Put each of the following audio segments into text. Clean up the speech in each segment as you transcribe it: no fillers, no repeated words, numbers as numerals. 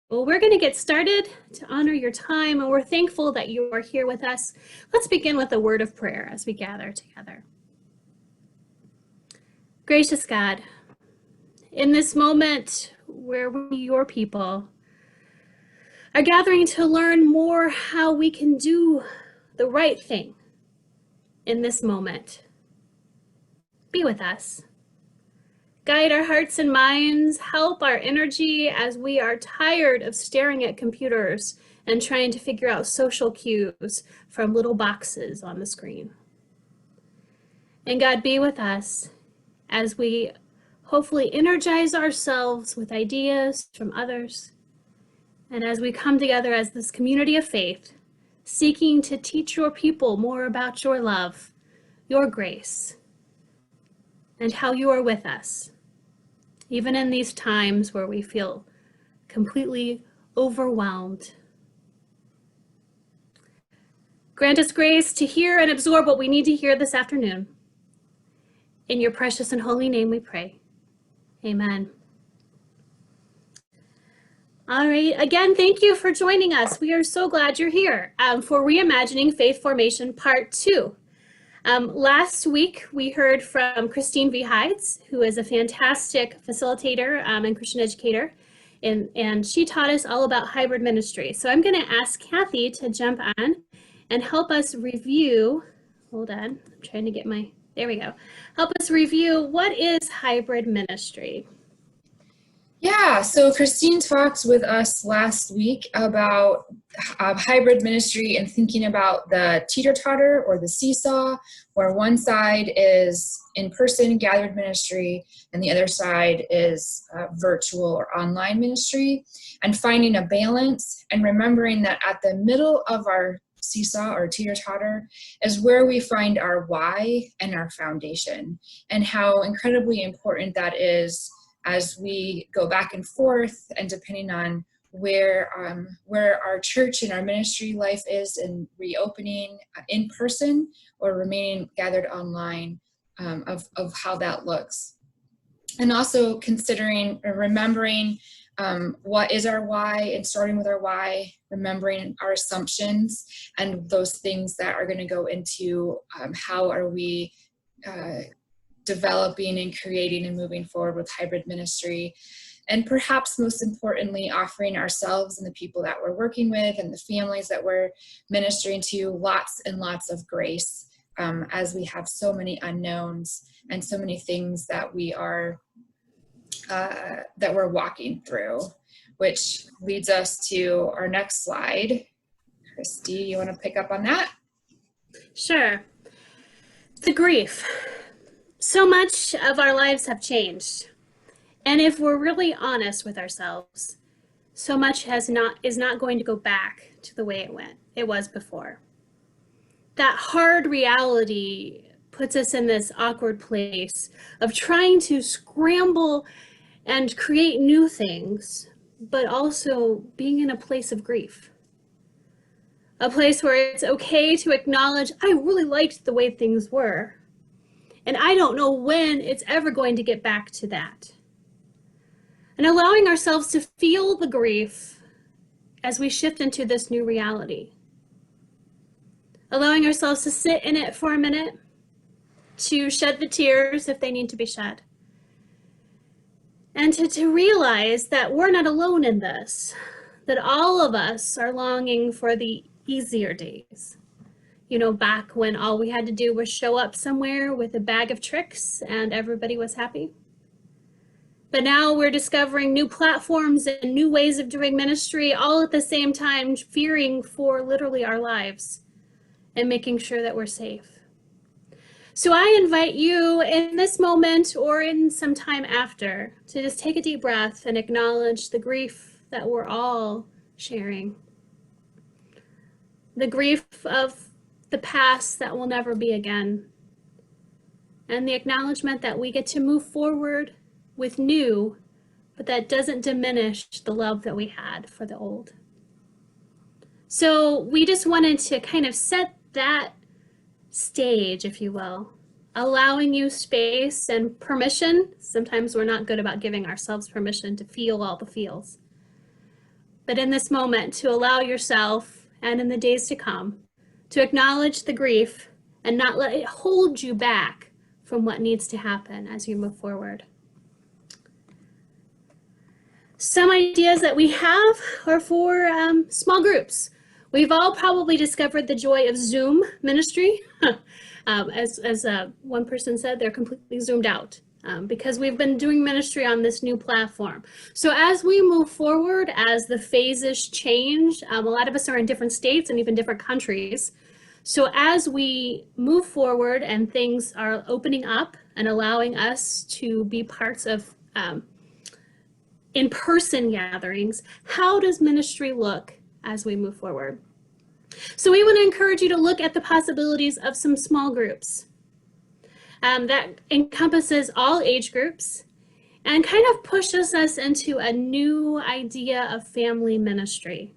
Well, we're going to get started to honor your time, and we're thankful that you are here with us. Let's begin with a word of prayer as we gather together. Gracious God, in this moment where we, your people, are gathering to learn more how we can do the right thing in this moment, be with us. Guide our hearts and minds, help our energy as we are tired of staring at computers and trying to figure out social cues from little boxes on the screen. And God, be with us as we hopefully energize ourselves with ideas from others, and as we come together as this community of faith, seeking to teach your people more about your love, your grace, and how you are with us, even in these times where we feel completely overwhelmed. Grant us grace to hear and absorb what we need to hear this afternoon. In your precious and holy name we pray. Amen. All right, again, thank you for joining us. We are so glad you're here for Reimagining Faith Formation Part 2. Last week, we heard from Christine V. Hides, who is a fantastic facilitator and Christian educator, and she taught us all about hybrid ministry. So I'm going to ask Kathy to jump on and help us review, hold on, I'm trying to get my, there we go, help us review what is hybrid ministry. Yeah, so Christine talked with us last week about hybrid ministry and thinking about the teeter-totter or the seesaw, where one side is in-person gathered ministry and the other side is virtual or online ministry, and finding a balance and remembering that at the middle of our seesaw or teeter-totter is where we find our why and our foundation, and how incredibly important that is as we go back and forth, and depending on where our church and our ministry life is in reopening in person or remaining gathered online, of how that looks. And also considering or remembering what is our why, and starting with our why, remembering our assumptions and those things that are going to go into how are we developing and creating and moving forward with hybrid ministry. And perhaps most importantly, offering ourselves and the people that we're working with and the families that we're ministering to lots and lots of grace, as we have so many unknowns and so many things that we are that we're walking through, which leads us to our next slide. Christy, you want to pick up on that? Sure. The grief. So much of our lives have changed. And if we're really honest with ourselves, so much is not going to go back to the way it was before. That hard reality puts us in this awkward place of trying to scramble and create new things, but also being in a place of grief. A place where it's okay to acknowledge, I really liked the way things were, and I don't know when it's ever going to get back to that. And allowing ourselves to feel the grief as we shift into this new reality. Allowing ourselves to sit in it for a minute, to shed the tears if they need to be shed. And to realize that we're not alone in this, that all of us are longing for the easier days. You know, back when all we had to do was show up somewhere with a bag of tricks and everybody was happy. But now we're discovering new platforms and new ways of doing ministry, all at the same time, fearing for literally our lives and making sure that we're safe. So I invite you in this moment or in some time after to just take a deep breath and acknowledge the grief that we're all sharing. The grief of the past that will never be again. And the acknowledgement that we get to move forward with new, but that doesn't diminish the love that we had for the old. So we just wanted to kind of set that stage, if you will, allowing you space and permission. Sometimes we're not good about giving ourselves permission to feel all the feels. but in this moment to allow yourself, and in the days to come, to acknowledge the grief and not let it hold you back from what needs to happen as you move forward. Some ideas that we have are for small groups. We've all probably discovered the joy of Zoom ministry. As one person said, they're completely zoomed out because we've been doing ministry on this new platform. So as we move forward, as the phases change, a lot of us are in different states and even different countries. So as we move forward and things are opening up and allowing us to be parts of in-person gatherings, how does ministry look as we move forward? So we want to encourage you to look at the possibilities of some small groups that encompasses all age groups and kind of pushes us into a new idea of family ministry.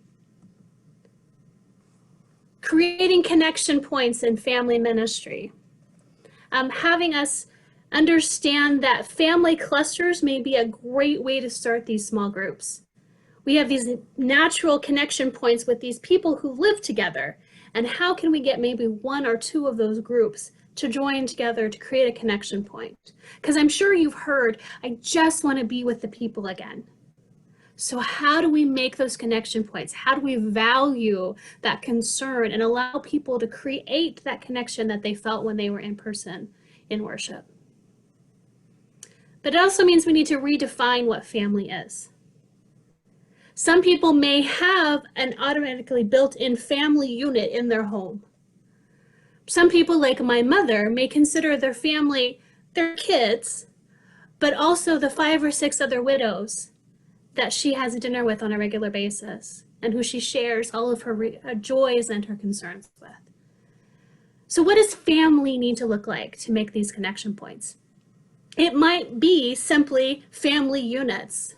Creating connection points in family ministry. Having us understand that family clusters may be a great way to start these small groups. We have these natural connection points with these people who live together. And how can we get maybe one or two of those groups to join together to create a connection point? Because I'm sure you've heard, I just want to be with the people again. So how do we make those connection points? How do we value that concern and allow people to create that connection that they felt when they were in person in worship? But it also means we need to redefine what family is. Some people may have an automatically built-in family unit in their home. Some people, like my mother, may consider their family their kids, but also the 5 or 6 other widows that she has dinner with on a regular basis and who she shares all of her joys and her concerns with. So what does family need to look like to make these connection points? It might be simply family units,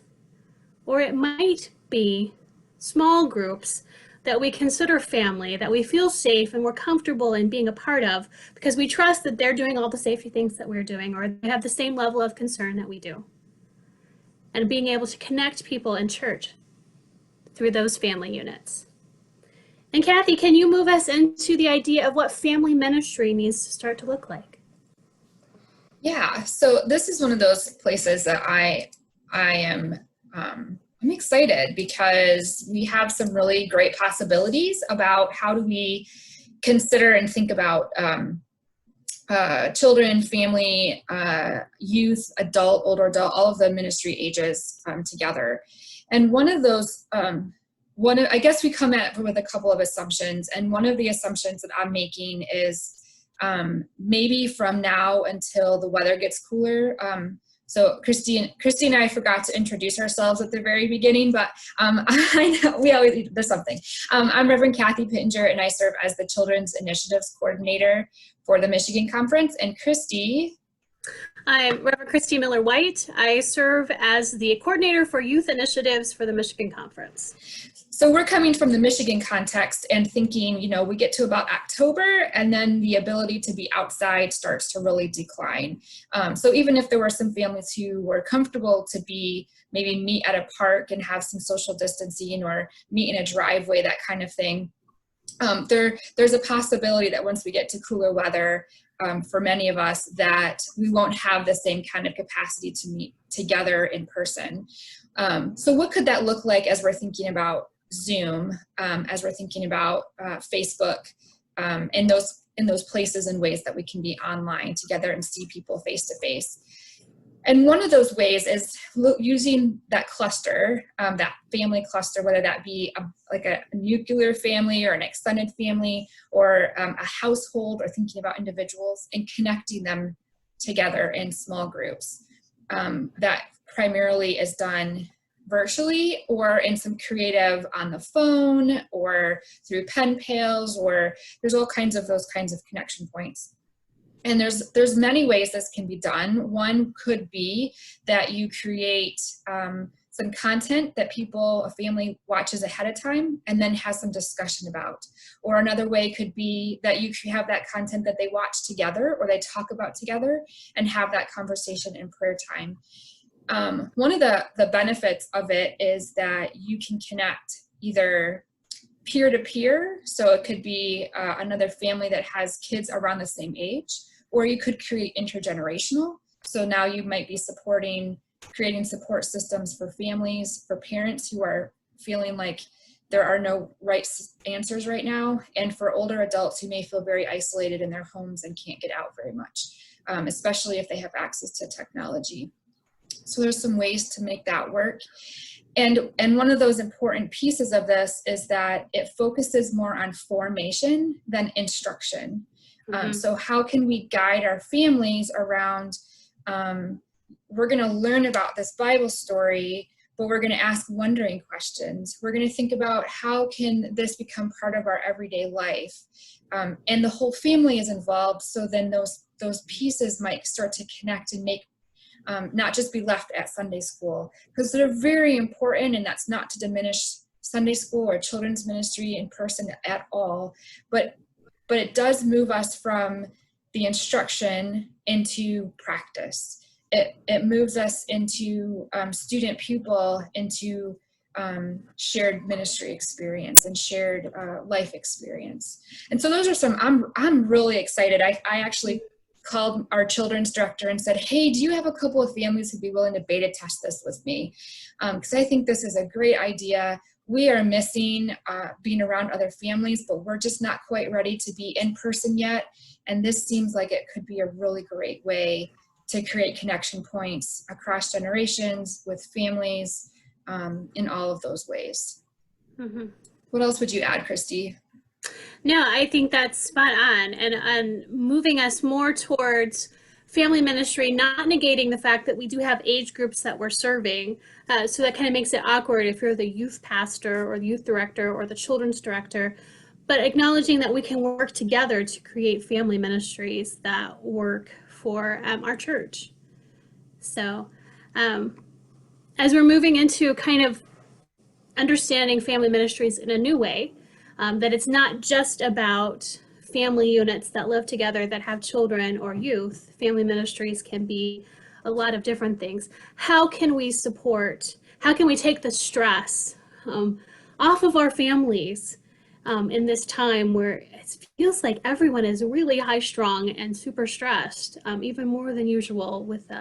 or it might be small groups that we consider family, that we feel safe and we're comfortable in being a part of because we trust that they're doing all the safety things that we're doing, or they have the same level of concern that we do. And being able to connect people in church through those family units. And Kathy, can you move us into the idea of what family ministry needs to start to look like? Yeah, so this is one of those places that I'm excited because we have some really great possibilities about how do we consider and think about children, family, youth, adult, older adult, all of the ministry ages together. And one of those, I guess we come at it with a couple of assumptions. And one of the assumptions that I'm making is maybe from now until the weather gets cooler. So Christy and I forgot to introduce ourselves at the very beginning, but I know we always, there's something. I'm Reverend Kathy Pittenger, and I serve as the Children's Initiatives Coordinator for the Michigan Conference. And Christy? I'm Reverend Christy Miller-White. I serve as the Coordinator for Youth Initiatives for the Michigan Conference. So we're coming from the Michigan context and thinking, we get to about October and then the ability to be outside starts to really decline. So even if there were some families who were comfortable to maybe meet at a park and have some social distancing or meet in a driveway, that kind of thing, there's a possibility that once we get to cooler weather, for many of us, that we won't have the same kind of capacity to meet together in person. So what could that look like as we're thinking about Zoom, as we're thinking about Facebook, in those places and ways that we can be online together and see people face to face? And one of those ways is using that cluster, that family cluster, whether that be like a nuclear family or an extended family or a household, or thinking about individuals and connecting them together in small groups. That primarily is done virtually or in some creative on the phone or through pen pals, or there's all kinds of those kinds of connection points. And there's many ways this can be done. One could be that you create some content that a family watches ahead of time and then has some discussion about. Or another way could be that you have that content that they watch together or they talk about together and have that conversation in prayer time. One of the benefits of it is that you can connect either peer-to-peer, so it could be another family that has kids around the same age, or you could create intergenerational. So now you might be creating support systems for families, for parents who are feeling like there are no right answers right now, and for older adults who may feel very isolated in their homes and can't get out very much, especially if they have access to technology. So there's some ways to make that work. And one of those important pieces of this is that it focuses more on formation than instruction. So how can we guide our families around, we're going to learn about this Bible story, but we're going to ask wondering questions. We're going to think about how can this become part of our everyday life. And the whole family is involved, so then those pieces might start to connect and make not just be left at Sunday school, because they're very important, and that's not to diminish Sunday school or children's ministry in person at all, but it does move us from the instruction into practice. It moves us into student pupil, into shared ministry experience and shared life experience. And so those are some, I'm really excited. I actually called our children's director and said, hey, do you have a couple of families who'd be willing to beta test this with me? Because I think this is a great idea. We are missing being around other families, but we're just not quite ready to be in person yet. And this seems like it could be a really great way to create connection points across generations with families in all of those ways. Mm-hmm. What else would you add, Christy? No, I think that's spot on, and moving us more towards family ministry, not negating the fact that we do have age groups that we're serving. So that kind of makes it awkward if you're the youth pastor or the youth director or the children's director, but acknowledging that we can work together to create family ministries that work for our church. So as we're moving into kind of understanding family ministries in a new way, that it's not just about family units that live together that have children or youth. Family ministries can be a lot of different things. How can we take the stress off of our families in this time where it feels like everyone is really high strung and super stressed, even more than usual with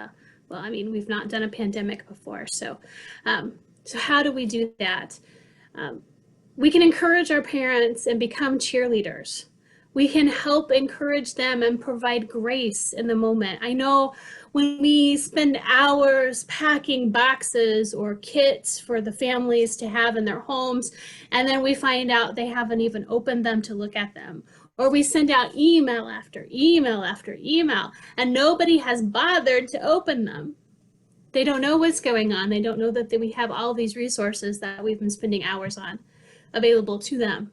we've not done a pandemic before. So how do we do that? We can encourage our parents and become cheerleaders. We can help encourage them and provide grace in the moment. I know when we spend hours packing boxes or kits for the families to have in their homes, and then we find out they haven't even opened them to look at them, or we send out email after email after email, and nobody has bothered to open them. They don't know what's going on. They don't know that we have all these resources that we've been spending hours on available to them.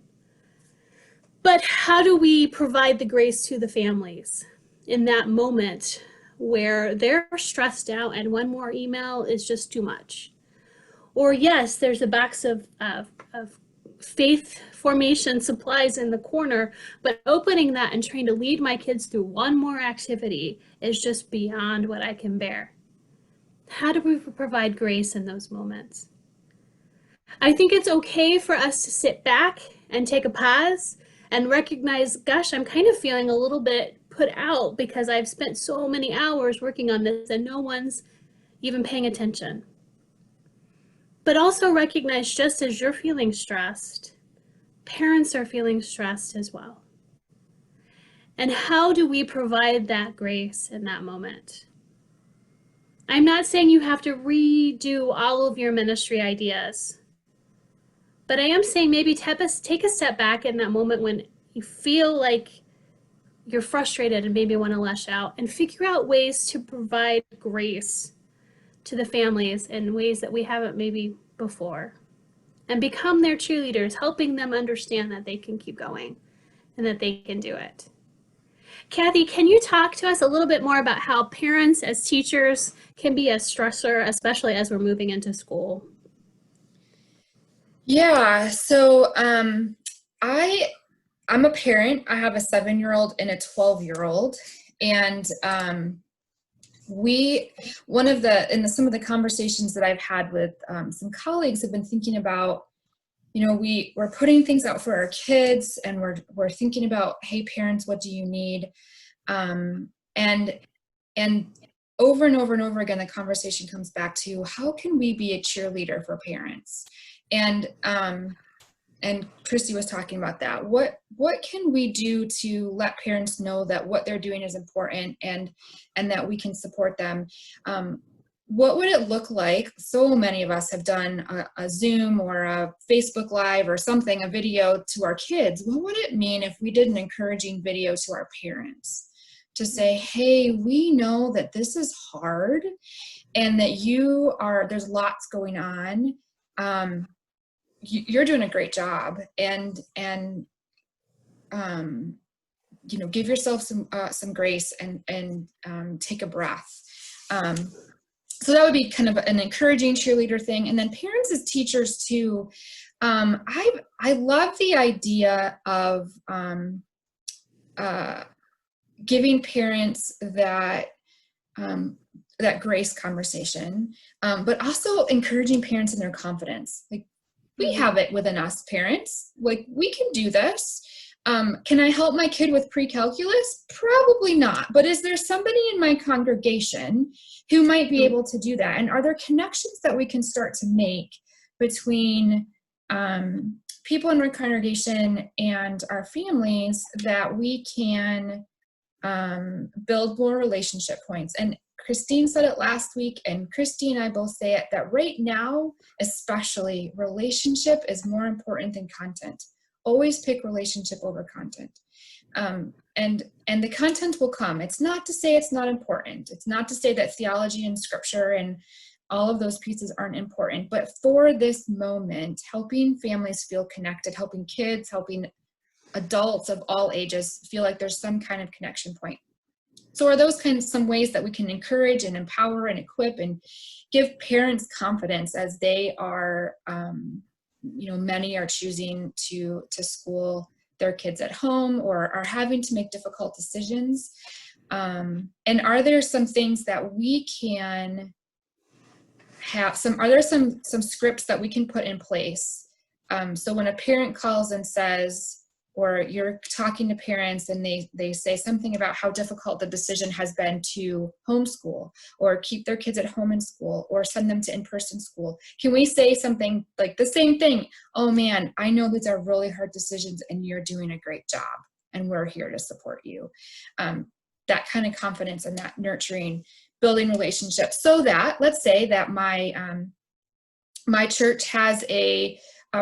But how do we provide the grace to the families in that moment where they're stressed out and one more email is just too much? Or yes, there's a box of faith formation supplies in the corner, but opening that and trying to lead my kids through one more activity is just beyond what I can bear. How do we provide grace in those moments? I think it's okay for us to sit back and take a pause and recognize, gosh, I'm kind of feeling a little bit put out because I've spent so many hours working on this and no one's even paying attention. But also recognize, just as you're feeling stressed, parents are feeling stressed as well. And how do we provide that grace in that moment? I'm not saying you have to redo all of your ministry ideas, but I am saying maybe take a step back in that moment when you feel like you're frustrated and maybe want to lash out, and figure out ways to provide grace to the families in ways that we haven't maybe before, and become their cheerleaders, helping them understand that they can keep going and that they can do it. Kathy, can you talk to us a little bit more about how parents as teachers can be a stressor, especially as we're moving into school? Yeah, so I'm a parent. I have a 7-year-old and a 12-year-old, and some of the conversations that I've had with some colleagues have been thinking about, we're putting things out for our kids, and we're thinking about, hey, parents, what do you need? And over and over and over again, the conversation comes back to, how can we be a cheerleader for parents? And Christy was talking about that. What can we do to let parents know that what they're doing is important, and that we can support them? What would it look like? So many of us have done a Zoom or a Facebook Live or something, a video to our kids. What would it mean if we did an encouraging video to our parents to say, hey, we know that this is hard and that there's lots going on. You're doing a great job, and give yourself some grace and take a breath. So that would be kind of an encouraging cheerleader thing. And then parents as teachers too. I love the idea of giving parents that grace conversation, but also encouraging parents in their confidence. Like, we have it within us parents. Like, we can do this. Can I help my kid with pre-calculus? Probably not. But is there somebody in my congregation who might be able to do that? And are there connections that we can start to make between people in our congregation and our families that we can build more relationship points? And Christine said it last week, and Christy and I both say it, that right now, especially, relationship is more important than content. Always pick relationship over content. And the content will come. It's not to say it's not important. It's not to say that theology and scripture and all of those pieces aren't important. But for this moment, helping families feel connected, helping kids, helping adults of all ages feel like there's some kind of connection point. So are those some ways that we can encourage and empower and equip and give parents confidence as they are, many are choosing to school their kids at home or are having to make difficult decisions. And are there some things that we can have, are there some scripts that we can put in place? So when a parent calls and says, or you're talking to parents and they say something about how difficult the decision has been to homeschool or keep their kids at home in school or send them to in-person school, can we say something like the same thing? Oh man, I know these are really hard decisions and you're doing a great job and we're here to support you. That kind of confidence and that nurturing, building relationships, so that, let's say that my church has a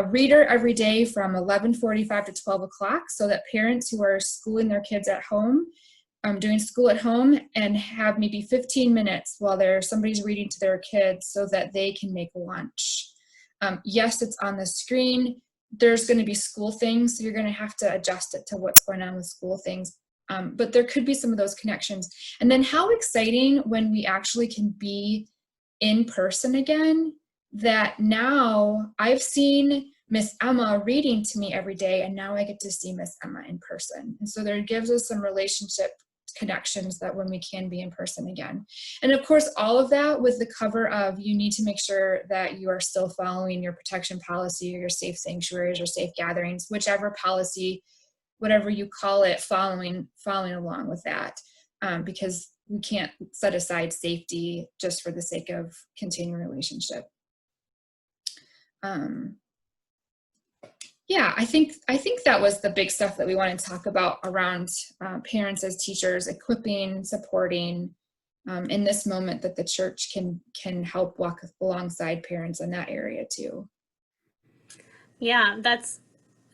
reader every day from 11:45 to 12 o'clock, so that parents who are schooling their kids at home, doing school at home, and have maybe 15 minutes while somebody's reading to their kids so that they can make lunch. Yes, it's on the screen. There's going to be school things, so you're going to have to adjust it to what's going on with school things. But there could be some of those connections. And then how exciting when we actually can be in person again, that now I've seen Miss Emma reading to me every day, and now I get to see Miss Emma in person. And so there gives us some relationship connections that when we can be in person again. And of course, all of that with the cover of, you need to make sure that you are still following your protection policy or your safe sanctuaries or safe gatherings, whichever policy, whatever you call it, following along with that, because we can't set aside safety just for the sake of continuing relationship. Yeah, I think that was the big stuff that we want to talk about around parents as teachers, equipping, supporting in this moment that the church can help walk alongside parents in that area too. Yeah,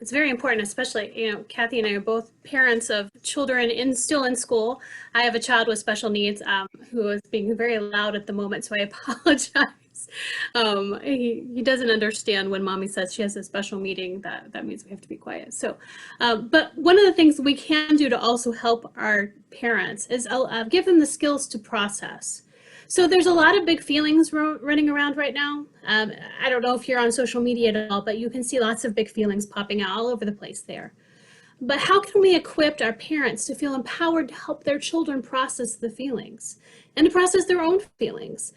it's very important, especially, Kathy and I are both parents of children still in school. I have a child with special needs who is being very loud at the moment, so I apologize. He doesn't understand when mommy says she has a special meeting, that means we have to be quiet. So, but one of the things we can do to also help our parents is give them the skills to process. So there's a lot of big feelings running around right now. I don't know if you're on social media at all, but you can see lots of big feelings popping out all over the place there. But how can we equip our parents to feel empowered to help their children process the feelings and to process their own feelings?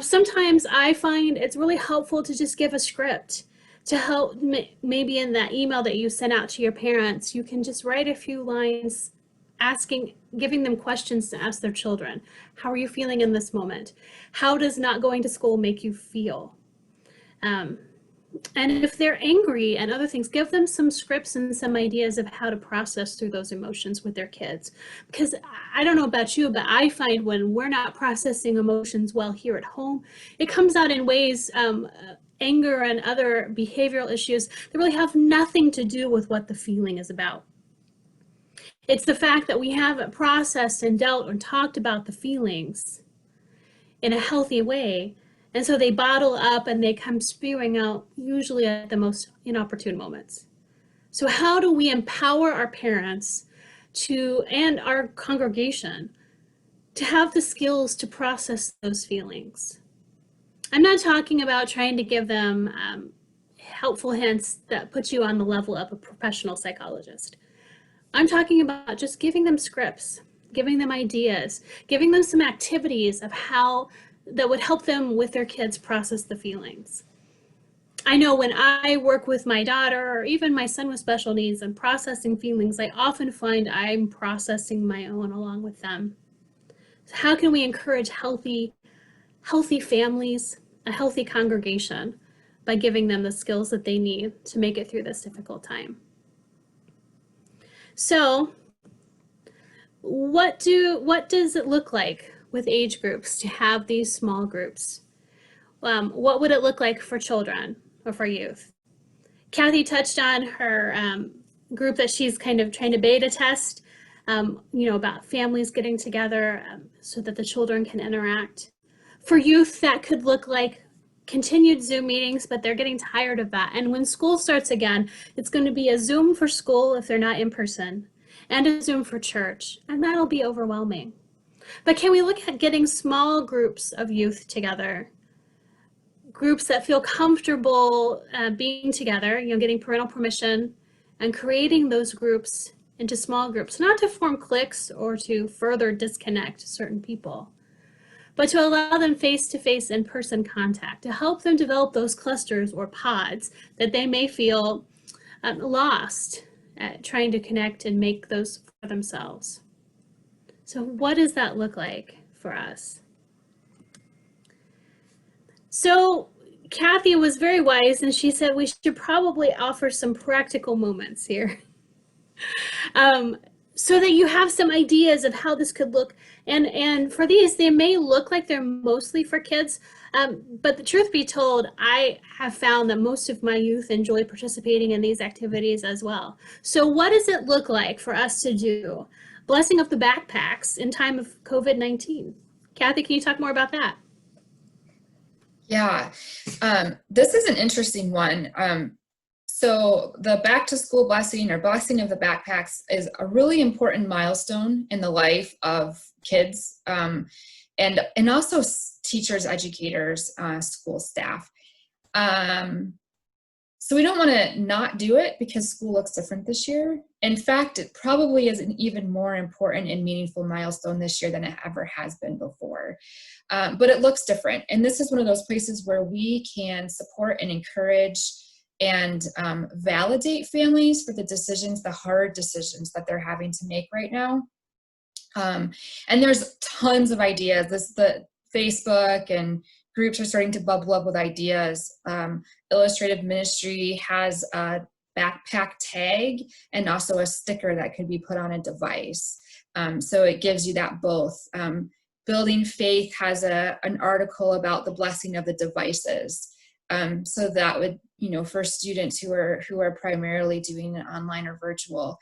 Sometimes I find it's really helpful to just give a script To help, maybe in that email that you sent out to your parents, you can just write a few lines giving them questions to ask their children. How are you feeling in this moment? How does not going to school make you feel? And if they're angry and other things, give them some scripts and some ideas of how to process through those emotions with their kids. Because I don't know about you, but I find when we're not processing emotions well here at home, it comes out in ways, anger and other behavioral issues that really have nothing to do with what the feeling is about. It's the fact that we haven't processed and dealt and talked about the feelings in a healthy way. And so they bottle up and they come spewing out, usually at the most inopportune moments. So how do we empower our parents and our congregation to have the skills to process those feelings? I'm not talking about trying to give them helpful hints that put you on the level of a professional psychologist. I'm talking about just giving them scripts, giving them ideas, giving them some activities of how that would help them with their kids process the feelings. I know when I work with my daughter or even my son with special needs and processing feelings, I often find I'm processing my own along with them. So how can we encourage healthy families, a healthy congregation, by giving them the skills that they need to make it through this difficult time? So what does it look like with age groups to have these small groups? What would it look like for children or for youth? Kathy touched on her group that she's kind of trying to beta test, about families getting together so that the children can interact. For youth, that could look like continued Zoom meetings, but they're getting tired of that. And when school starts again, it's going to be a Zoom for school if they're not in person, and a Zoom for church, and that'll be overwhelming. But can we look at getting small groups of youth together, groups that feel comfortable being together, getting parental permission, and creating those groups into small groups, not to form cliques or to further disconnect certain people, but to allow them face-to-face in-person contact, to help them develop those clusters or pods that they may feel lost at trying to connect and make those for themselves. So what does that look like for us? So Kathy was very wise, and she said we should probably offer some practical moments here. So that you have some ideas of how this could look. And for these, they may look like they're mostly for kids, but the truth be told, I have found that most of my youth enjoy participating in these activities as well. So what does it look like for us to do blessing of the backpacks in time of COVID-19? Kathy, can you talk more about that? Yeah, this is an interesting one. So the back to school blessing or blessing of the backpacks is a really important milestone in the life of kids, and also teachers, educators, school staff. So we don't want to not do it because school looks different this year. In fact, it probably is an even more important and meaningful milestone this year than it ever has been before. But it looks different. And this is one of those places where we can support and encourage and validate families for the decisions, the hard decisions that they're having to make right now. And there's tons of ideas. The Facebook and groups are starting to bubble up with ideas. Illustrative Ministry has a backpack tag and also a sticker that could be put on a device. So it gives you that both. Building Faith has an article about the blessing of the devices. So that would, for students who are primarily doing it online or virtual.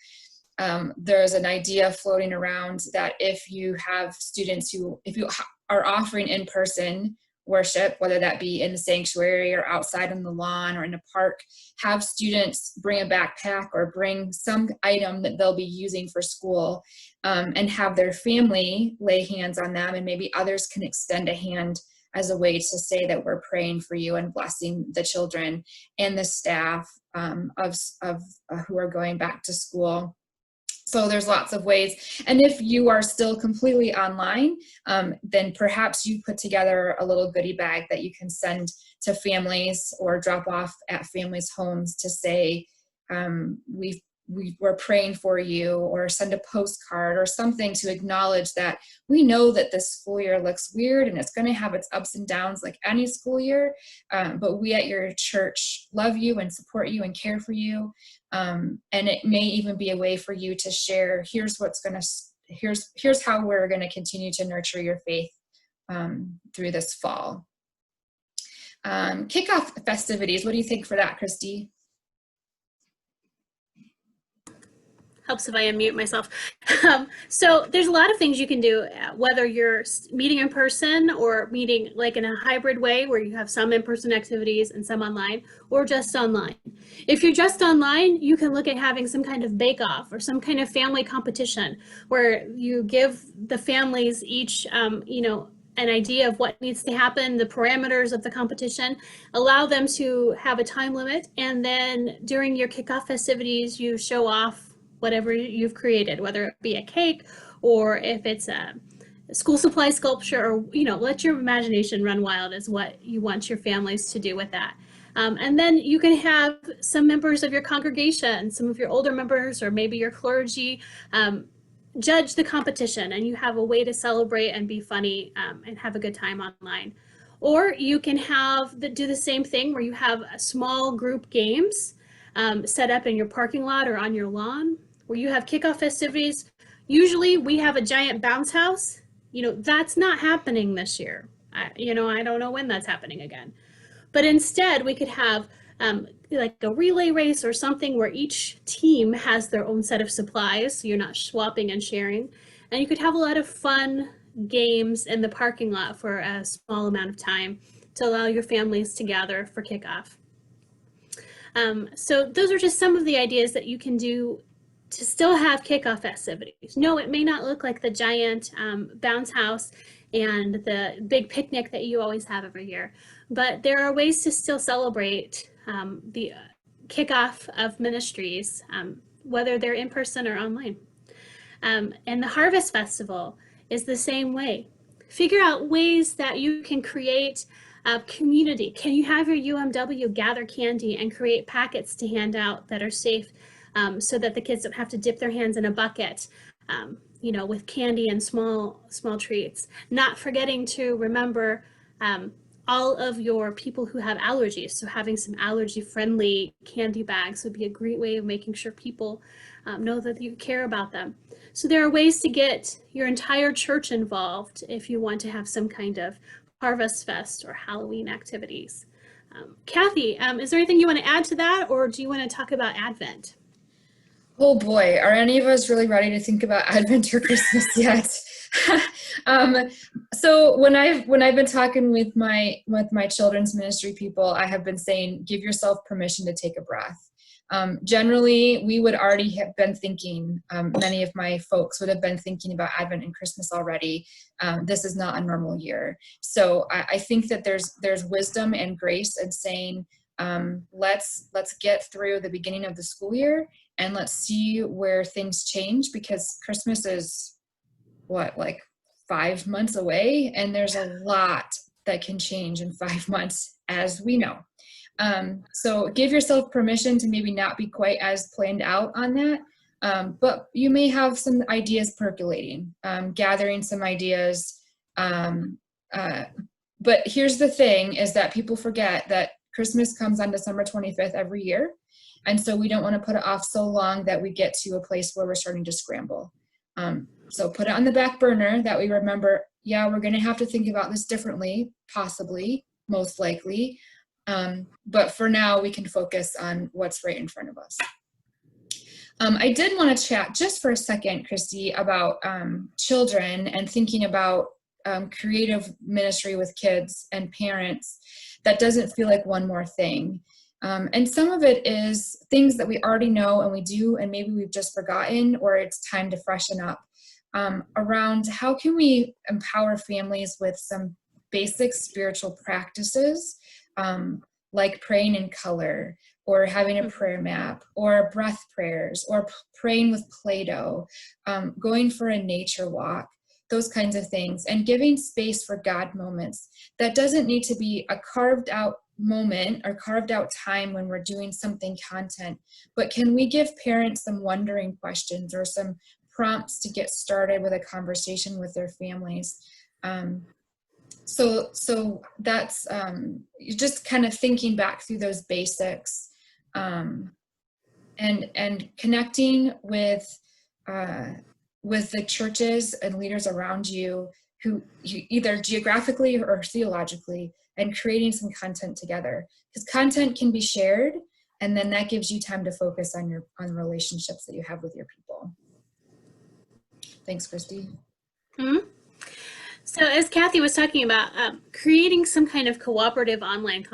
There's an idea floating around that if you have students if you are offering in-person worship, whether that be in the sanctuary or outside on the lawn or in a park, have students bring a backpack or bring some item that they'll be using for school, and have their family lay hands on them, and maybe others can extend a hand as a way to say that we're praying for you and blessing the children and the staff who are going back to school. So there's lots of ways. And if you are still completely online, then perhaps you put together a little goodie bag that you can send to families or drop off at families' homes to say, we're praying for you, or send a postcard or something to acknowledge that we know that this school year looks weird and it's going to have its ups and downs like any school year, but we at your church love you and support you and care for you, and it may even be a way for you to share, here's how we're going to continue to nurture your faith through this fall. Kickoff festivities, what do you think for that, Christy? Helps if I unmute myself. So there's a lot of things you can do, whether you're meeting in person or meeting like in a hybrid way where you have some in-person activities and some online, or just online. If you're just online, you can look at having some kind of bake-off or some kind of family competition where you give the families each, an idea of what needs to happen, the parameters of the competition, allow them to have a time limit, and then during your kickoff festivities, you show off whatever you've created, whether it be a cake or if it's a school supply sculpture, or let your imagination run wild is what you want your families to do with that. And then you can have some members of your congregation, some of your older members, or maybe your clergy, judge the competition, and you have a way to celebrate and be funny and have a good time online. Or you can do the same thing where you have a small group games set up in your parking lot or on your lawn, where you have kickoff festivities. Usually we have a giant bounce house. That's not happening this year. I don't know when that's happening again. But instead we could have like a relay race or something where each team has their own set of supplies, so you're not swapping and sharing. And you could have a lot of fun games in the parking lot for a small amount of time to allow your families to gather for kickoff. So those are just some of the ideas that you can do to still have kickoff festivities. No, it may not look like the giant bounce house and the big picnic that you always have every year, but there are ways to still celebrate the kickoff of ministries, whether they're in person or online. And the Harvest Festival is the same way. Figure out ways that you can create a community. Can you have your UMW gather candy and create packets to hand out that are safe, so that the kids don't have to dip their hands in a bucket, with candy and small treats. Not forgetting to remember all of your people who have allergies. So having some allergy-friendly candy bags would be a great way of making sure people know that you care about them. So there are ways to get your entire church involved if you want to have some kind of Harvest Fest or Halloween activities. Kathy, is there anything you want to add to that, or do you want to talk about Advent? Oh boy, are any of us really ready to think about Advent or Christmas yet? So when I've been talking with my children's ministry people, I have been saying, give yourself permission to take a breath. Generally, we would already have been thinking, many of my folks would have been thinking about Advent and Christmas already. This is not a normal year. So I think that there's wisdom and grace in saying, let's get through the beginning of the school year and let's see where things change, because Christmas is like 5 months away, and there's a lot that can change in 5 months, as we know. So give yourself permission to maybe not be quite as planned out on that, but you may have some ideas percolating, gathering some ideas. But here's the thing, is that people forget that Christmas comes on December 25th every year. And so we don't want to put it off so long that we get to a place where we're starting to scramble. So put it on the back burner, that we remember, yeah, we're going to have to think about this differently, possibly, most likely. But for now, we can focus on what's right in front of us. I did want to chat just for a second, Christy, about children and thinking about creative ministry with kids and parents that doesn't feel like one more thing. And some of it is things that we already know and we do, and maybe we've just forgotten, or it's time to freshen up, around how can we empower families with some basic spiritual practices, like praying in color, or having a prayer map, or breath prayers, or praying with Play-Doh, going for a nature walk, those kinds of things, and giving space for God moments. That doesn't need to be a carved out moment or carved out time when we're doing something content, but can we give parents some wondering questions or some prompts to get started with a conversation with their families? So that's just kind of thinking back through those basics, and connecting with the churches and leaders around you who either geographically or theologically, and creating some content together, because content can be shared, and then that gives you time to focus on relationships that you have with your people. Thanks, Christy. Mm-hmm. So as Kathy was talking about, creating some kind of cooperative online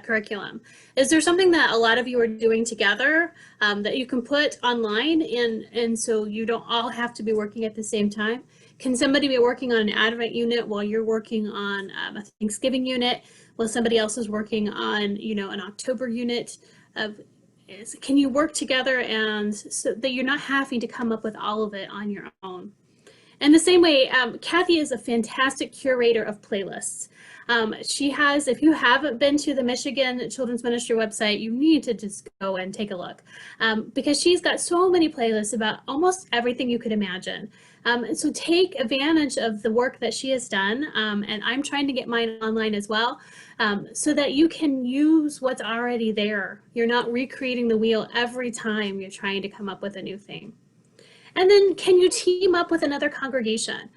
curriculum, is there something that a lot of you are doing together that you can put online, and so you don't all have to be working at the same time? Can somebody be working on an Advent unit while you're working on a Thanksgiving unit, while somebody else is working on, an October unit? Can you work together, and so that you're not having to come up with all of it on your own? In the same way, Kathy is a fantastic curator of playlists. She has, if you haven't been to the Michigan Children's Ministry website, you need to just go and take a look, because she's got so many playlists about almost everything you could imagine. And so take advantage of the work that she has done, and I'm trying to get mine online as well, so that you can use what's already there. You're not recreating the wheel every time you're trying to come up with a new thing. And then can you team up with another congregation?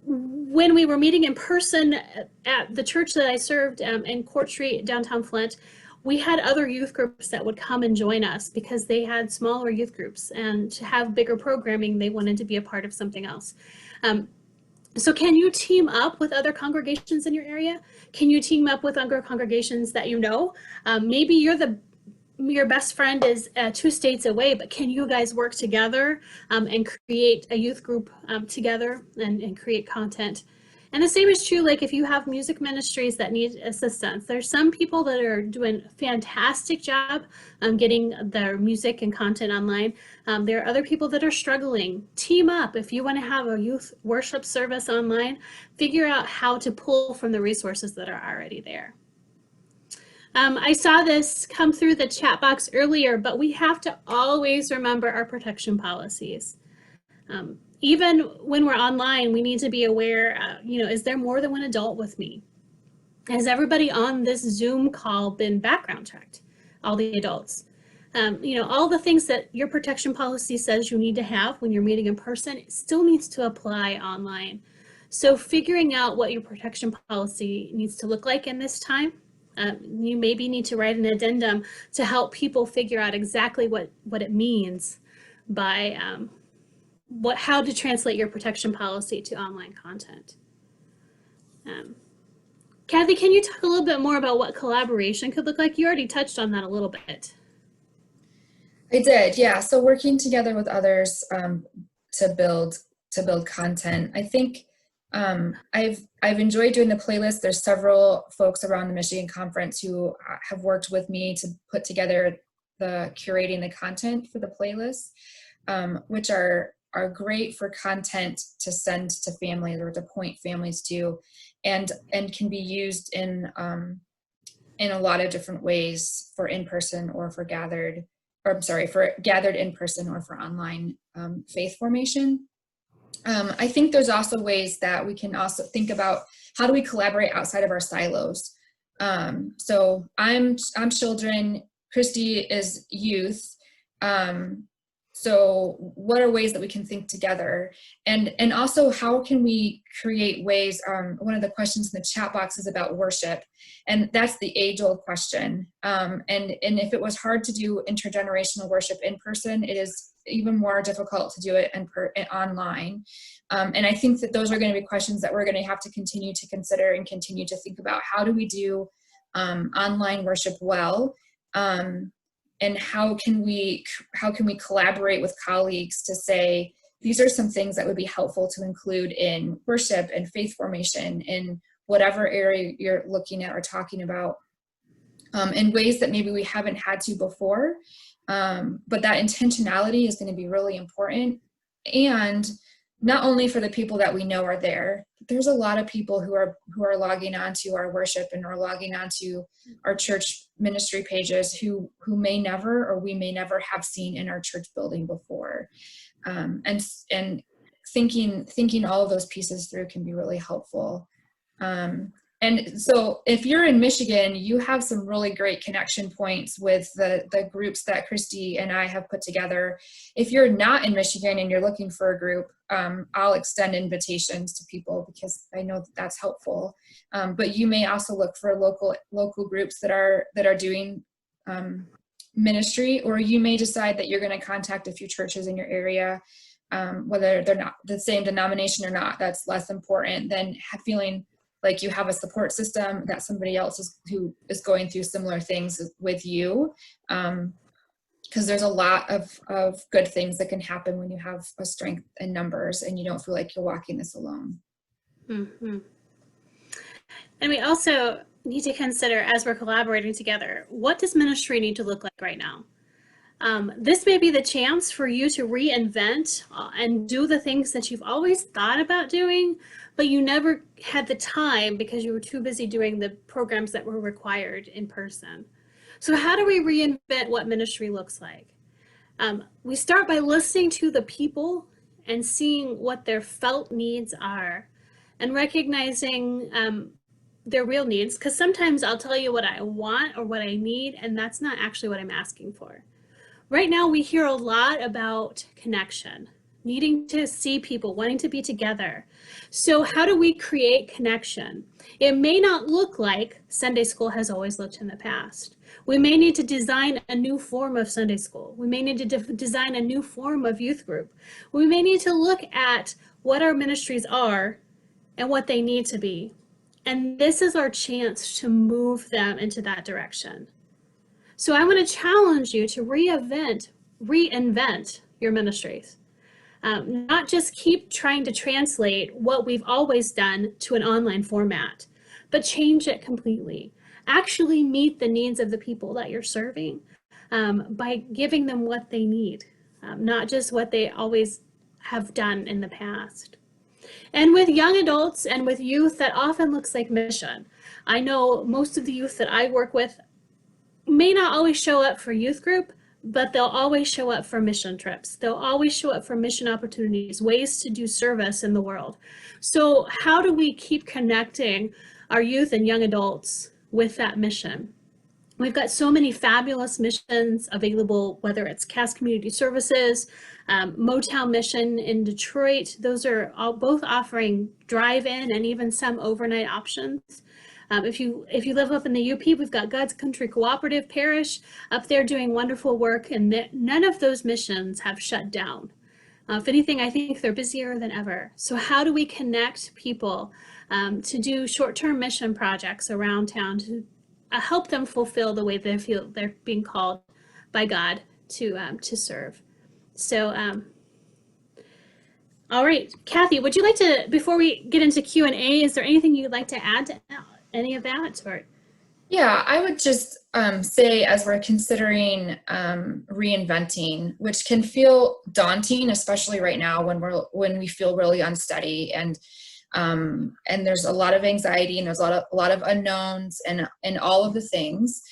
When we were meeting in person at the church that I served in Court Street, downtown Flint, we had other youth groups that would come and join us because they had smaller youth groups, and to have bigger programming, they wanted to be a part of something else. So can you team up with other congregations in your area? Can you team up with other congregations that you know? Maybe your best friend is 2 states away, but can you guys work together and create a youth group together and create content? And the same is true, like if you have music ministries that need assistance. There's some people that are doing a fantastic job getting their music and content online. There are other people that are struggling. Team up. If you want to have a youth worship service online, figure out how to pull from the resources that are already there. I saw this come through the chat box earlier, but we have to always remember our protection policies. Even when we're online, we need to be aware, is there more than one adult with me? Has everybody on this Zoom call been background checked? All the adults. All the things that your protection policy says you need to have when you're meeting in person, it still needs to apply online. So figuring out what your protection policy needs to look like in this time. You maybe need to write an addendum to help people figure out exactly what it means by how to translate your protection policy to online content. Kathy, can you talk a little bit more about what collaboration could look like? You already touched on that a little bit. I did, yeah. So working together with others to build content. I think I've enjoyed doing the playlist. There's several folks around the Michigan Conference who have worked with me to put together curating the content for the playlist, which are great for content to send to families or to point families to, and can be used in a lot of different ways for in-person or for gathered in person or for online faith formation. I think there's also ways that we can also think about how do we collaborate outside of our silos. So I'm children, Christy is youth. So what are ways that we can think together? And also how can we create ways, one of the questions in the chat box is about worship, and that's the age-old question. And if it was hard to do intergenerational worship in person, it is even more difficult to do it online. And I think that those are going to be questions that we're going to have to continue to consider and continue to think about. How do we do online worship well? And how can we collaborate with colleagues to say, these are some things that would be helpful to include in worship and faith formation in whatever area you're looking at or talking about, in ways that maybe we haven't had to before. But that intentionality is going to be really important. And not only for the people that we know are there, there's a lot of people who are logging onto our worship and are logging onto our church ministry pages who may never, or we may never have seen in our church building before. And thinking all of those pieces through can be really helpful. And so if you're in Michigan, you have some really great connection points with the groups that Christy and I have put together. If you're not in Michigan and you're looking for a group, I'll extend invitations to people because I know that that's helpful. But you may also look for local groups that are doing ministry, or you may decide that you're going to contact a few churches in your area, whether they're not the same denomination or not. That's less important than feeling like you have a support system, that somebody else who is going through similar things with you. Because there's a lot of good things that can happen when you have a strength in numbers and you don't feel like you're walking this alone. Mm-hmm. And we also need to consider, as we're collaborating together, what does ministry need to look like right now? This may be the chance for you to reinvent and do the things that you've always thought about doing, but you never had the time because you were too busy doing the programs that were required in person. So how do we reinvent what ministry looks like? We start by listening to the people and seeing what their felt needs are and recognizing their real needs, because sometimes I'll tell you what I want or what I need, and that's not actually what I'm asking for. Right now, we hear a lot about connection, needing to see people, wanting to be together. So how do we create connection? It may not look like Sunday school has always looked in the past. We may need to design a new form of Sunday school. We may need to design a new form of youth group. We may need to look at what our ministries are and what they need to be. And this is our chance to move them into that direction. So I want to challenge you to reinvent your ministries. Not just keep trying to translate what we've always done to an online format, but change it completely. Actually meet the needs of the people that you're serving by giving them what they need, not just what they always have done in the past. And with young adults and with youth, that often looks like mission. I know most of the youth that I work with may not always show up for youth group, but they'll always show up for mission trips. They'll always show up for mission opportunities, ways to do service in the world. So how do we keep connecting our youth and young adults with that mission? We've got so many fabulous missions available, whether it's Cass Community Services, Motown Mission in Detroit. Those are all both offering drive-in and even some overnight options. If you live up in the UP, we've got God's Country Cooperative Parish up there doing wonderful work, and none of those missions have shut down. If anything, I think they're busier than ever. So how do we connect people to do short-term mission projects around town to help them fulfill the way they feel they're being called by God to serve? So, all right, Kathy, would you like to, before we get into Q&A, is there anything you'd like to add to any of that? Or? Yeah, I would just say, as we're considering reinventing, which can feel daunting, especially right now when we feel really unsteady and there's a lot of anxiety and there's a lot of unknowns and all of the things.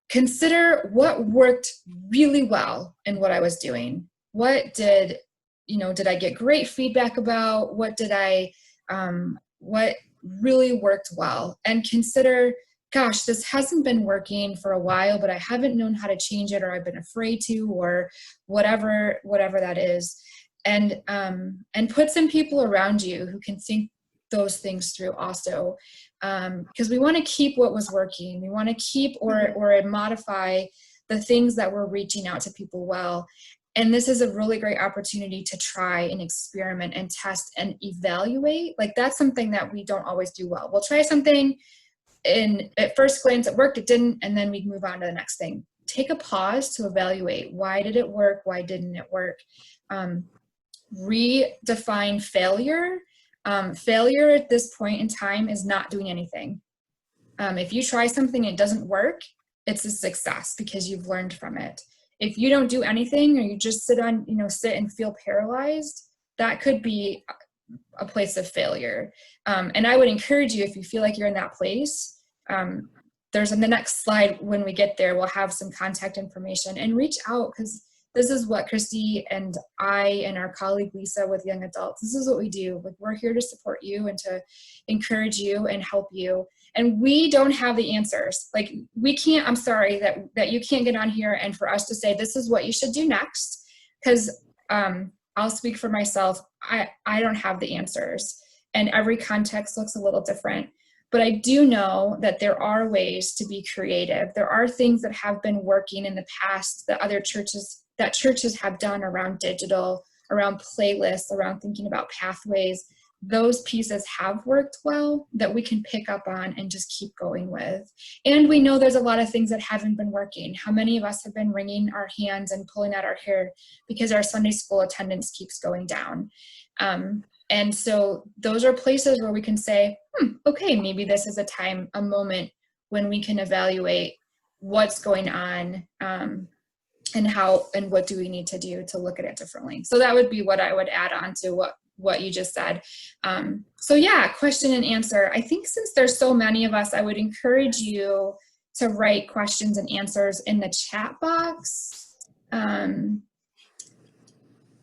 Consider what worked really well in what I was doing. What did I get great feedback about? What really worked well? And consider, gosh, this hasn't been working for a while, but I haven't known how to change it, or I've been afraid to, or whatever that is. And put some people around you who can think those things through also. Because we want to keep what was working. We want to keep or modify the things that were reaching out to people well. And this is a really great opportunity to try and experiment and test and evaluate. Like, that's something that we don't always do well. We'll try something, and at first glance it worked, it didn't, and then we move on to the next thing. Take a pause to evaluate. Why did it work? Why didn't it work? Redefine failure. Failure at this point in time is not doing anything. If you try something and it doesn't work, it's a success because you've learned from it. If you don't do anything, or you just sit and feel paralyzed, that could be a place of failure. And I would encourage you, if you feel like you're in that place, there's in the next slide, when we get there, we'll have some contact information, and reach out, because this is what Christy and I and our colleague Lisa with young adults, this is what we do. Like, we're here to support you and to encourage you and help you. And we don't have the answers. Like, we can't, I'm sorry that you can't get on here and for us to say, this is what you should do next. Because I'll speak for myself. I don't have the answers, and every context looks a little different. But I do know that there are ways to be creative. There are things that have been working in the past that churches have done around digital, around playlists, around thinking about pathways. Those pieces have worked well that we can pick up on and just keep going with. And we know there's a lot of things that haven't been working. How many of us have been wringing our hands and pulling out our hair because our Sunday school attendance keeps going down? And so those are places where we can say, okay, maybe this is a moment when we can evaluate what's going on, and how, and what do we need to do to look at it differently. So that would be what I would add on to what you just said. So yeah, question and answer. I think since there's so many of us, I would encourage you to write questions and answers in the chat box,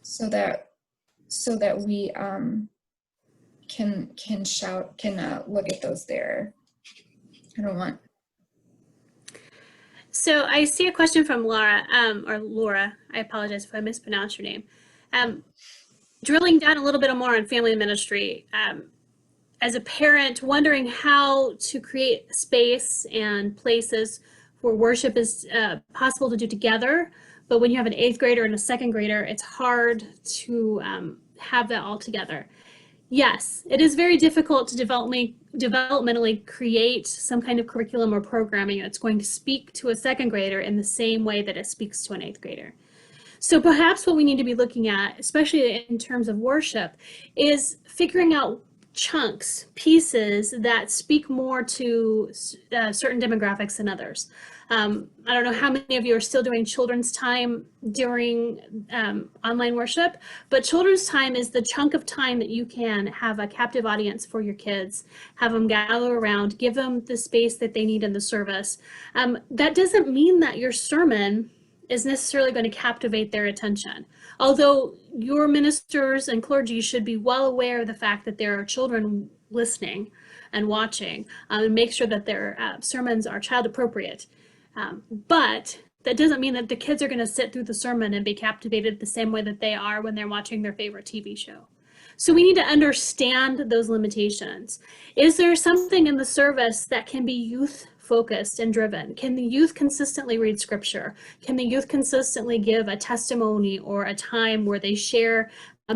so that we can look at those there. I don't want. So I see a question from Laura, or Laura, I apologize if I mispronounced your name. Drilling down a little bit more on family ministry, as a parent, wondering how to create space and places where worship is possible to do together, but when you have an 8th grader and a 2nd grader, it's hard to have that all together. Yes, it is very difficult to developmentally create some kind of curriculum or programming that's going to speak to a 2nd grader in the same way that it speaks to an 8th grader. So perhaps what we need to be looking at, especially in terms of worship, is figuring out chunks, pieces that speak more to certain demographics than others. I don't know how many of you are still doing children's time during online worship, but children's time is the chunk of time that you can have a captive audience for your kids, have them gather around, give them the space that they need in the service. That doesn't mean that your sermon is necessarily going to captivate their attention. Although your ministers and clergy should be well aware of the fact that there are children listening and watching, and make sure that their sermons are child appropriate. But that doesn't mean that the kids are going to sit through the sermon and be captivated the same way that they are when they're watching their favorite TV show. So we need to understand those limitations. Is there something in the service that can be youth focused and driven? Can the youth consistently read scripture? Can the youth consistently give a testimony or a time where they share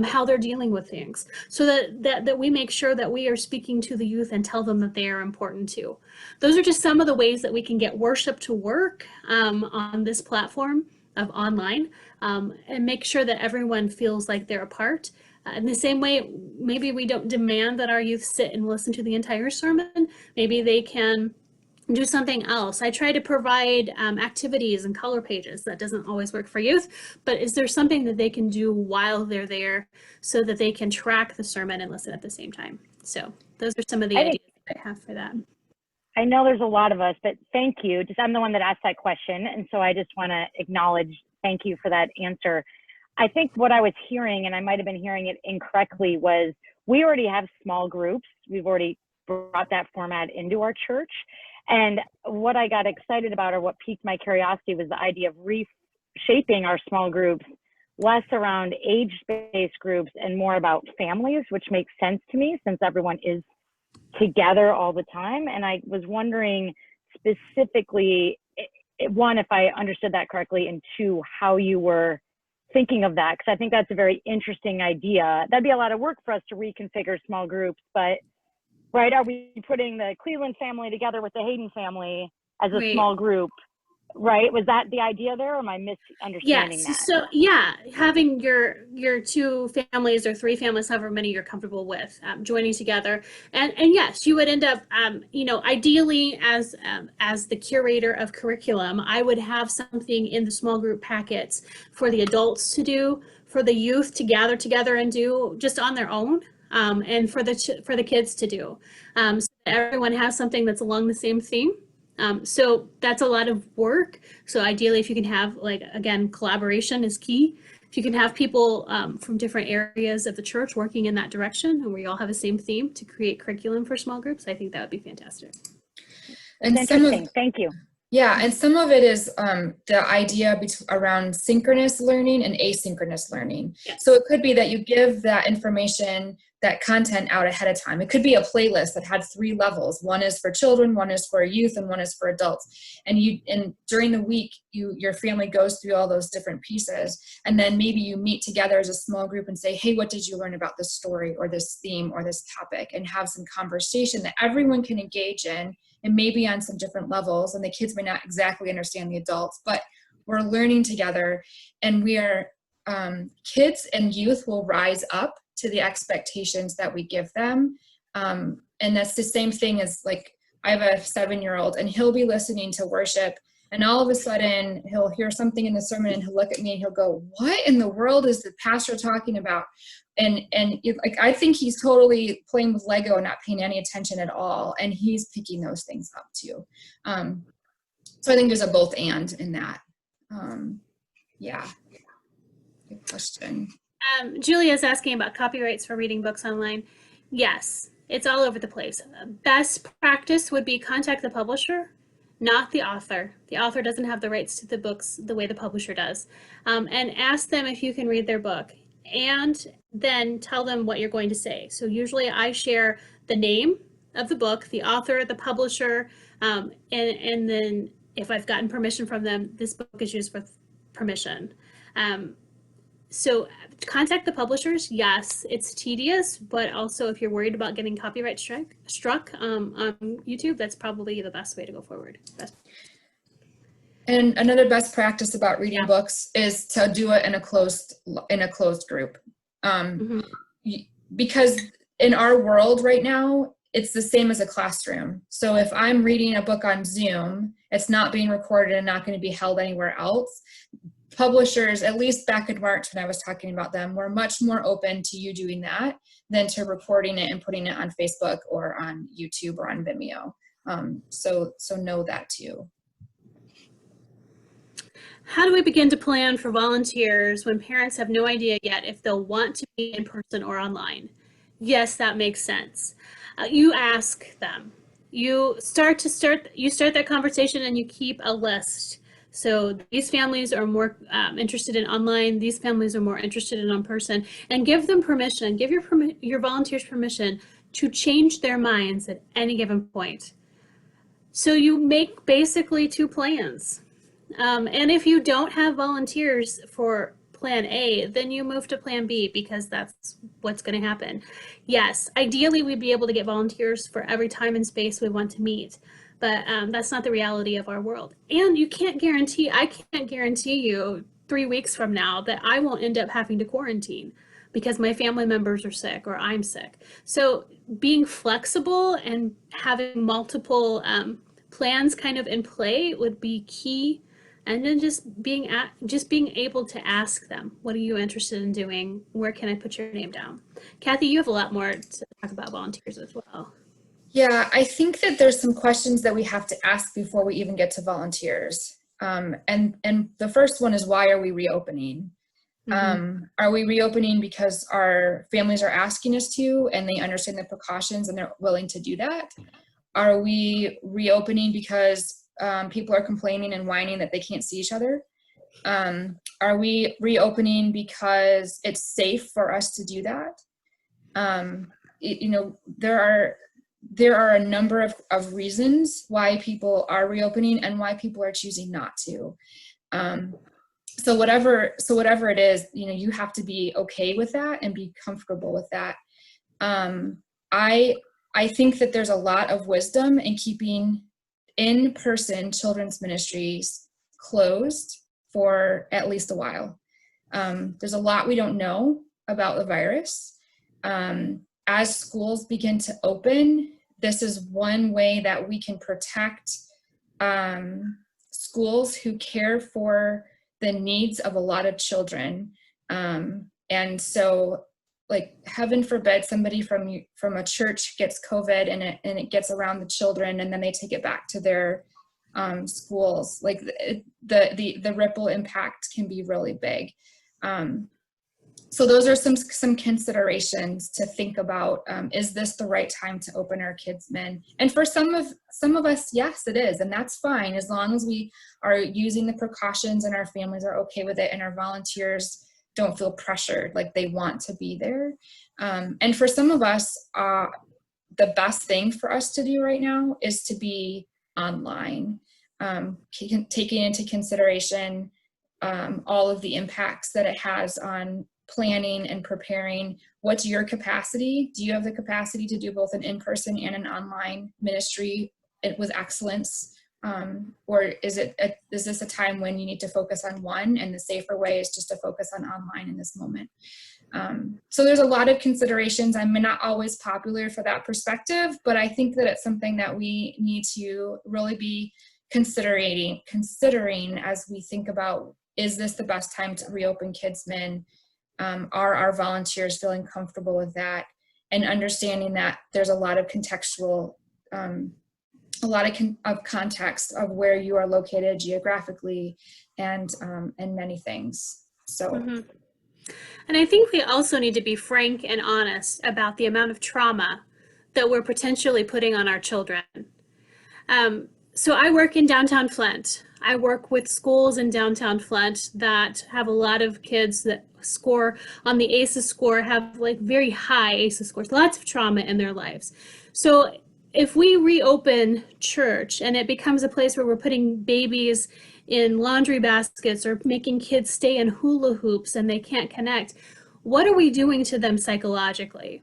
how they're dealing with things, so that we make sure that we are speaking to the youth and tell them that they are important too? Those are just some of the ways that we can get worship to work on this platform of online, and make sure that everyone feels like they're a part. In the same way, maybe we don't demand that our youth sit and listen to the entire sermon. Maybe they can do something else. I try to provide activities and color pages. That doesn't always work for youth, but is there something that they can do while they're there so that they can track the sermon and listen at the same time? So those are some of the ideas that I have for that. I know there's a lot of us, but thank you. I'm the one that asked that question, and so I just want to acknowledge, thank you for that answer. I think what I was hearing, and I might have been hearing it incorrectly, was we already have small groups. We've already brought that format into our church. And what I got excited about, or what piqued my curiosity, was the idea of reshaping our small groups less around age-based groups and more about families, which makes sense to me since everyone is together all the time. And I was wondering specifically, one, if I understood that correctly, and two, how you were thinking of that, because I think that's a very interesting idea. That'd be a lot of work for us to reconfigure small groups, but right, are we putting the Cleveland family together with the Hayden family as a small group? Right, was that the idea there, or am I misunderstanding that? So yeah, having your 2 families or 3 families, however many you're comfortable with, joining together, and yes, you would end up, ideally as the curator of curriculum, I would have something in the small group packets for the adults to do, for the youth to gather together and do just on their own. and for the kids to do. So that everyone has something that's along the same theme. So that's a lot of work. So ideally, if you can have, like, again, collaboration is key. If you can have people from different areas of the church working in that direction, and we all have the same theme to create curriculum for small groups, I think that would be fantastic. And Interesting. Thank you. Yeah, and some of it is the idea around synchronous learning and asynchronous learning. Yes. So it could be that you give that information, that content out ahead of time. It could be a playlist that had 3 levels. One is for children, one is for youth, and one is for adults. And during the week, your family goes through all those different pieces. And then maybe you meet together as a small group and say, hey, what did you learn about this story or this theme or this topic? And have some conversation that everyone can engage in, and maybe on some different levels. And the kids may not exactly understand the adults, but we're learning together, and we are, kids and youth will rise up to the expectations that we give them. And that's the same thing as, like, I have a 7-year-old, and he'll be listening to worship, and all of a sudden he'll hear something in the sermon, and he'll look at me and he'll go, what in the world is the pastor talking about? And like, I think he's totally playing with Lego and not paying any attention at all. And he's picking those things up too. So I think there's a both and in that. Yeah, good question. Julia's asking about copyrights for reading books online. Yes, it's all over the place. Best practice would be contact the publisher, not the author. The author doesn't have the rights to the books the way the publisher does. And ask them if you can read their book, and then tell them what you're going to say. So usually I share the name of the book, the author, the publisher, and then if I've gotten permission from them, this book is used with permission. So contact the publishers. Yes, it's tedious, but also if you're worried about getting copyright struck on YouTube, that's probably the best way to go forward. And another best practice about reading books is to do it in a closed group. Because in our world right now, it's the same as a classroom. So if I'm reading a book on Zoom, it's not being recorded and not going to be held anywhere else. Publishers, at least back in March when I was talking about them, were much more open to you doing that than to recording it and putting it on Facebook or on YouTube or on Vimeo. So know that too. How do we begin to plan for volunteers when parents have no idea yet if they'll want to be in person or online? Yes, that makes sense. You ask them. You start that conversation, and you keep a list. So these families are more interested in online. These families are more interested in person, and give them permission. Give your volunteers permission to change their minds at any given point. So you make basically 2 plans. And if you don't have volunteers for plan A, then you move to plan B, because that's what's going to happen. Yes, ideally we'd be able to get volunteers for every time and space we want to meet, but that's not the reality of our world. And I can't guarantee you 3 weeks from now that I won't end up having to quarantine because my family members are sick or I'm sick. So being flexible and having multiple plans kind of in play would be key. And then just being able to ask them, what are you interested in doing? Where can I put your name down? Kathy, you have a lot more to talk about volunteers as well. Yeah, I think that there's some questions that we have to ask before we even get to volunteers. And the first one is, why are we reopening? Are we reopening because our families are asking us to, and they understand the precautions and they're willing to do that? Are we reopening because people are complaining and whining that they can't see each other? Are we reopening because it's safe for us to do that? There are a number of reasons why people are reopening and why people are choosing not to. So whatever it is, you have to be okay with that and be comfortable with that. I think that there's a lot of wisdom in keeping in-person children's ministries closed for at least a while. There's a lot we don't know about the virus. As schools begin to open, this is one way that we can protect schools who care for the needs of a lot of children. And so like heaven forbid somebody from a church gets COVID and it gets around the children, and then they take it back to their schools. Like the ripple impact can be really big. So those are some considerations to think about. Is this the right time to open our kids' min? And for some of us, yes, it is, and that's fine as long as we are using the precautions and our families are okay with it, and our volunteers don't feel pressured, like they want to be there. And for some of us, the best thing for us to do right now is to be online, taking into consideration all of the impacts that it has on planning and preparing. What's your capacity? Do you have the capacity to do both an in-person and an online ministry with excellence? Or is this a time when you need to focus on one, and the safer way is just to focus on online in this moment? So there's a lot of considerations. I'm not always popular for that perspective, but I think that it's something that we need to really be considering as we think about, is this the best time to reopen Kids Min? Are our volunteers feeling comfortable with that? And understanding that there's a lot of contextual, of context of where you are located geographically, and many things. So. Mm-hmm. And I think we also need to be frank and honest about the amount of trauma that we're potentially putting on our children. So I work in downtown Flint. I work with schools in downtown Flint that have a lot of kids that score on the ACEs score, have like very high ACEs scores, lots of trauma in their lives. So if we reopen church and it becomes a place where we're putting babies in laundry baskets or making kids stay in hula hoops and they can't connect, what are we doing to them psychologically?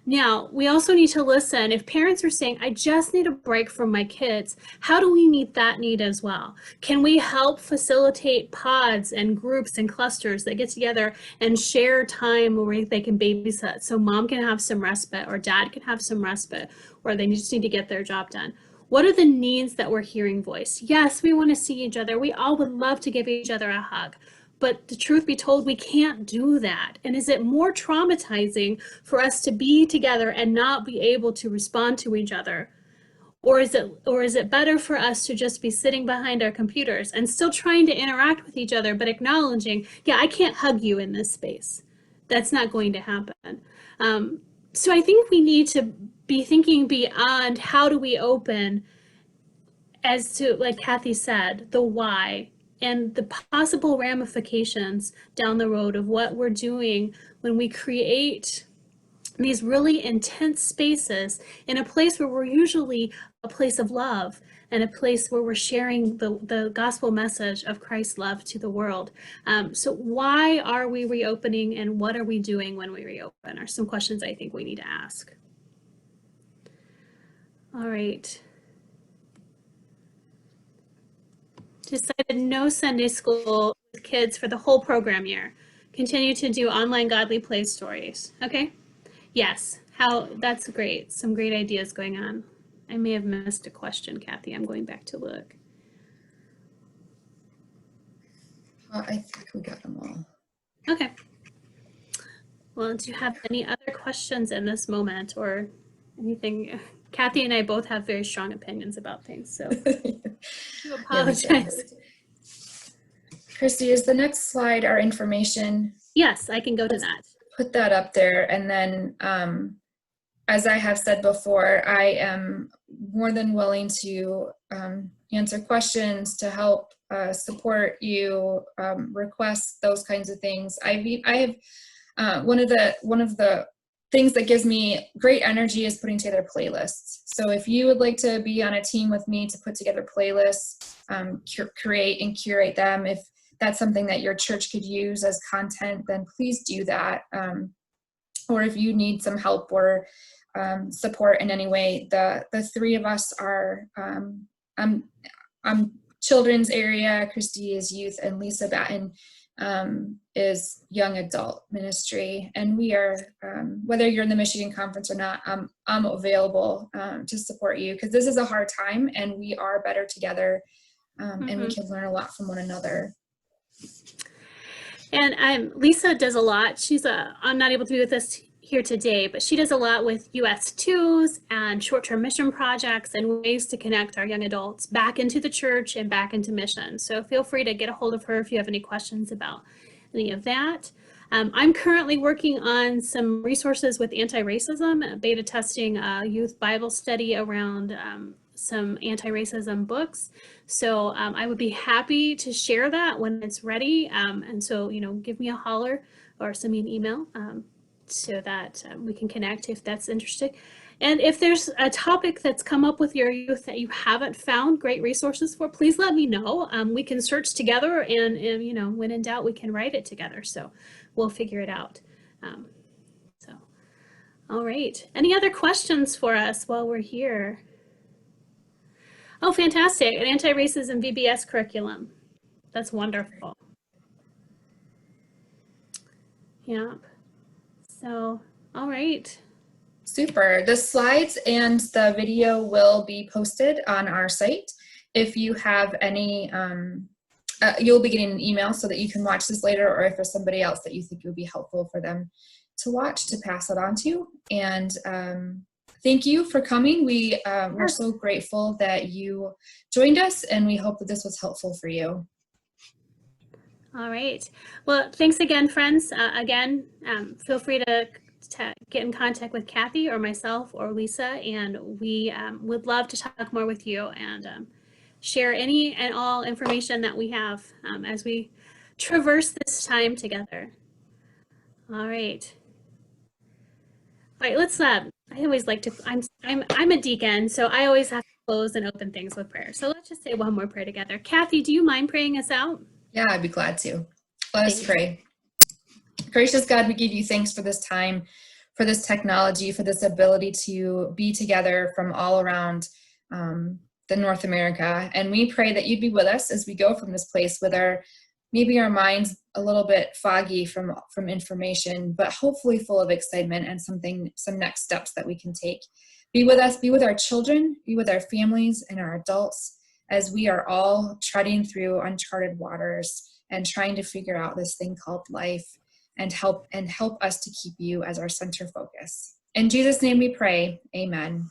Now, we also need to listen. If parents are saying, I just need a break from my kids, how do we meet that need as well? Can we help facilitate pods and groups and clusters that get together and share time where they can babysit, so mom can have some respite or dad can have some respite, or they just need to get their job done? What are the needs that we're hearing voiced? Yes, we want to see each other. We all would love to give each other a hug. But the truth be told, we can't do that. And is it more traumatizing for us to be together and not be able to respond to each other? Or is it better for us to just be sitting behind our computers and still trying to interact with each other, but acknowledging, yeah, I can't hug you in this space. That's not going to happen. So I think we need to be thinking beyond how do we open, as to, like Kathy said, the why, and the possible ramifications down the road of what we're doing when we create these really intense spaces in a place where we're usually a place of love and a place where we're sharing the gospel message of Christ's love to the world. So why are we reopening, and what are we doing when we reopen are some questions I think we need to ask. All right. Decided no Sunday school with kids for the whole program year. Continue to do online godly play stories. Okay? Yes. That's great. Some great ideas going on. I may have missed a question, Kathy. I'm going back to look. I think we got them all. Okay. Well, do you have any other questions in this moment or anything? Kathy and I both have very strong opinions about things, so I apologize. Christy, is the next slide our information? Yes, I can go to that. Put that up there, and then as I have said before, I am more than willing to answer questions, to help support you, request those kinds of things. I have one of the things that gives me great energy is putting together playlists. So if you would like to be on a team with me to put together playlists, create and curate them, if that's something that your church could use as content, then please do that. Or if you need some help or support in any way, the three of us are, I'm children's area, Christy is youth, and Lisa Batten is young adult ministry. And we are, whether you're in the Michigan Conference or not, I'm available to support you, because this is a hard time and we are better together, and we can learn a lot from one another. And Lisa does a lot. I'm not able to be with us here today, but she does a lot with US2s and short-term mission projects and ways to connect our young adults back into the church and back into mission. So feel free to get a hold of her if you have any questions about any of that. I'm currently working on some resources with anti-racism, beta testing a youth Bible study around some anti-racism books. So I would be happy to share that when it's ready. And so, give me a holler or send me an email so that we can connect if that's interesting. And if there's a topic that's come up with your youth that you haven't found great resources for, please let me know. We can search together and when in doubt, we can write it together. So we'll figure it out. All right. Any other questions for us while we're here? Oh, fantastic. An anti-racism VBS curriculum. That's wonderful. Yeah. So, all right. Super. The slides and the video will be posted on our site. If you have any, you'll be getting an email so that you can watch this later, or if there's somebody else that you think it would be helpful for them to watch, to pass it on to. And thank you for coming. We're so grateful that you joined us, and we hope that this was helpful for you. All right. Well, thanks again, friends. Feel free to get in contact with Kathy or myself or Lisa, and we would love to talk more with you and share any and all information that we have as we traverse this time together. All right. All right, let's I always like to, I'm a deacon, so I always have to close and open things with prayer. So let's just say one more prayer together. Kathy, do you mind praying us out? Yeah, I'd be glad to. Let us pray. Gracious God, we give you thanks for this time, for this technology, for this ability to be together from all around the North America. And we pray that you'd be with us as we go from this place with maybe our minds a little bit foggy from information, but hopefully full of excitement and some next steps that we can take. Be with us, be with our children, be with our families and our adults as we are all treading through uncharted waters and trying to figure out this thing called life, and help us to keep you as our center focus. In Jesus' name we pray, amen.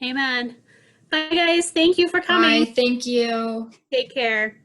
Amen. Bye guys, thank you for coming. Bye, thank you. Take care.